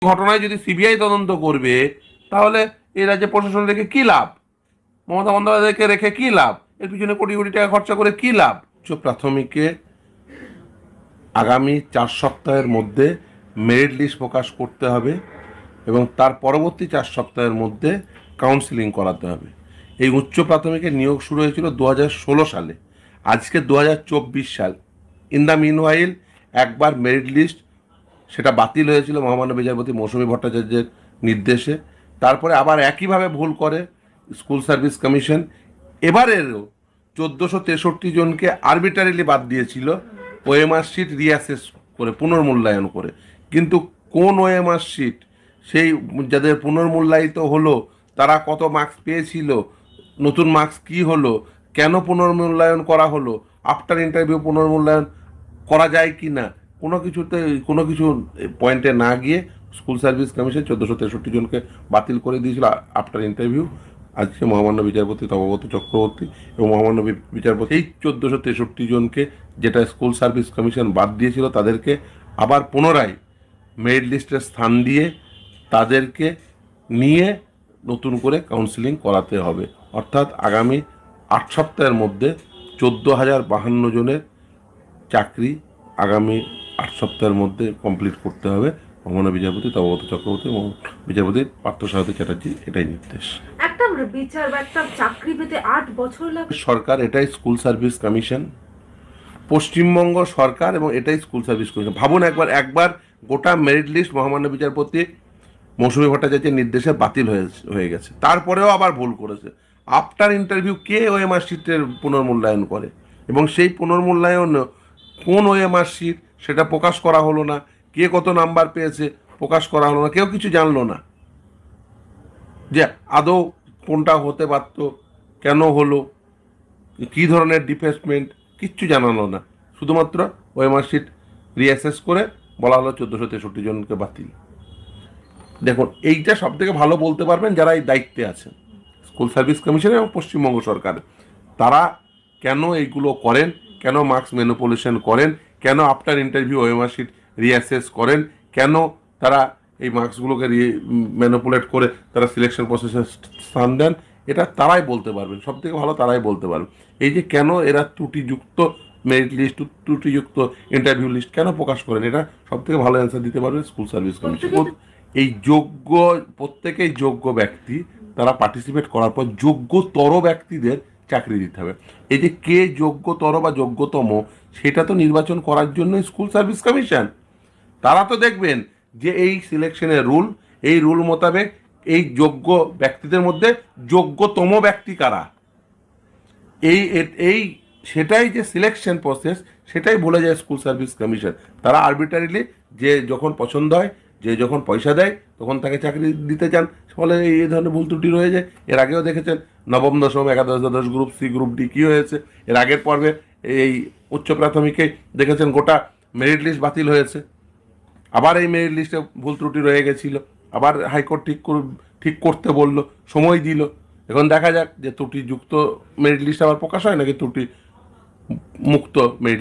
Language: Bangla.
ঘটনায় যদি সিবিআই তদন্ত করবে তাহলে এই রাজ্যে প্রশাসন রেখে কি লাভ? মমতা বন্দ্যোপাধ্যায়কে রেখে কি লাভ? এর পিছনে কোটি কোটি টাকা খরচা করে কি লাভ? উচ্চ প্রাথমিকে আগামী 4 সপ্তাহের মধ্যে মেরিট লিস্ট প্রকাশ করতে হবে এবং তার পরবর্তী 4 সপ্তাহের মধ্যে কাউন্সিলিং করাতে হবে। এই উচ্চ প্রাথমিকের নিয়োগ শুরু হয়েছিল 2016 সালে, আজকে 2024 সাল। ইন দ্য মিনওয়াইল একবার মেরিট লিস্ট সেটা বাতিল হয়েছিল মহামান্য বিচারপতি মৌসুমী ভট্টাচার্যের নির্দেশে, তারপরে আবার একইভাবে ভুল করে স্কুল সার্ভিস কমিশন। এবারেরও 1463 জনকে আরবিটারিলি বাদ দিয়েছিল ওএমআর শিট রিঅ্যাসেস করে, পুনর্মূল্যায়ন করে। কিন্তু কোন ওএমআর শিট, সেই যাদের পুনর্মূল্যায়িত হলো তারা কত মার্কস পেয়েছিল, নতুন মার্কস কি হলো, কেন পুনর্মূল্যায়ন করা হলো, আফটার ইন্টারভিউ পুনর্মূল্যায়ন করা যায় কি না, কোনো কিছু পয়েন্টে না গিয়ে স্কুল সার্ভিস কমিশন 1463 জনকে বাতিল করে দিয়েছিল আফটার ইন্টারভিউ। আজকে মহামান্য বিচারপতি তপব্রত চক্রবর্তী এবং মহামান্য বিচারপতি এই 1463 জনকে যেটা স্কুল সার্ভিস কমিশন বাদ দিয়েছিল তাদেরকে আবার পুনরায় মেরিট লিস্টের স্থান দিয়ে তাদেরকে নিয়ে নতুন করে কাউন্সিলিং করাতে হবে। অর্থাৎ আগামী 8 সপ্তাহের মধ্যে 14,052 জনের চাকরি আগামী 8 সপ্তাহের মধ্যে কমপ্লিট করতে হবে। মহামান্য বিচারপতি তপব্রত চক্রবর্তী এবং বিচারপতি পার্থসারথী চ্যাটার্জি এটাই নির্দেশ। একটা বিচার বা একটা চাকরি পেতে 8 বছর লাগে। সরকার এটাই স্কুল সার্ভিস কমিশন, পশ্চিমবঙ্গ সরকার, এবং এটাই স্কুল সার্ভিস কমিশন। ভাবুন একবার গোটা মেরিট লিস্ট মহামান্য বিচারপতি মৌসুমী ভট্টাচার্যের নির্দেশে বাতিল হয়ে গেছে, তারপরেও আবার ভুল করেছে। আফটার ইন্টারভিউ কে ওএমআর শিটের পুনর্মূল্যায়ন করে, এবং সেই পুনর্মূল্যায়ন কোন ওএমআর শিট সেটা প্রকাশ করা হলো না, কে কত নাম্বার পেয়েছে প্রকাশ করা হলো না, কেউ কিছু জানলো না যে আদৌ কোনটা হতে পারত, কেন হলো, কী ধরনের ডিফেসমেন্ট, কিচ্ছু জানালো না। শুধুমাত্র ওএমআর শিট রিঅ্যাসেস করে বলা হলো 1463 জনকে বাতিল। দেখুন, এইটা সব থেকে ভালো বলতে পারবেন যারা এই দায়িত্বে আছেন, স্কুল সার্ভিস কমিশন এবং পশ্চিমবঙ্গ সরকার। তারা কেন এইগুলো করেন, কেন মার্কস ম্যানিপুলেশন করেন, কেন after interview OMR sheet reassess করেন, কেন তারা এই মার্কসগুলোকে ম্যানিপুলেট করে তারা সিলেকশন প্রসেসে স্থান দেন, এটা তারাই বলতে পারবেন, সব থেকে ভালো তারাই বলতে পারবেন। এই যে কেন এরা ত্রুটিযুক্ত মেরিট লিস্ট, ত্রুটিযুক্ত ইন্টারভিউ লিস্ট কেন প্রকাশ করেন, এটা সব থেকে ভালো অ্যান্সার দিতে পারবে স্কুল সার্ভিস কমিশন। এই প্রত্যেকেই যোগ্য ব্যক্তি, তারা পার্টিসিপেট করার পর যোগ্যতর ব্যক্তিদের চাকরি দিতে হবে। এই যে কে যোগ্যতর বা যোগ্যতম, সেটা তো নির্বাচন করার জন্য স্কুল সার্ভিস কমিশন। তারা তো দেখবেন যে এই সিলেকশনের রুল, এই রুল মোতাবেক এই যোগ্য ব্যক্তিদের মধ্যে যোগ্যতম ব্যক্তি কারা, এই সেটাই যে সিলেকশন প্রসেস, সেটাই বলে যায় স্কুল সার্ভিস কমিশন। তারা আরবিটারিলি যে যখন পছন্দ হয়, যে যখন পয়সা দেয় তখন তাকে চাকরি দিতে চান, ফলে এই ধরনের ভুল ত্রুটি রয়ে যায়। এর আগেও দেখেছেন নবম দশম একাদশ দ্বাদশ গ্রুপ সি গ্রুপ ডি কী হয়েছে। এর আগের পর্বে এই উচ্চ প্রাথমিকে দেখেছেন গোটা মেরিট লিস্ট বাতিল হয়েছে, আবার এই মেরিট লিস্টে ভুল ত্রুটি রয়ে গেছিল, আবার হাইকোর্ট ঠিক করতে বললো, সময় দিল। এখন দেখা যাক যে ত্রুটিযুক্ত মেরিট লিস্ট আবার প্রকাশ হয় নাকি ত্রুটি মুক্ত মেরিট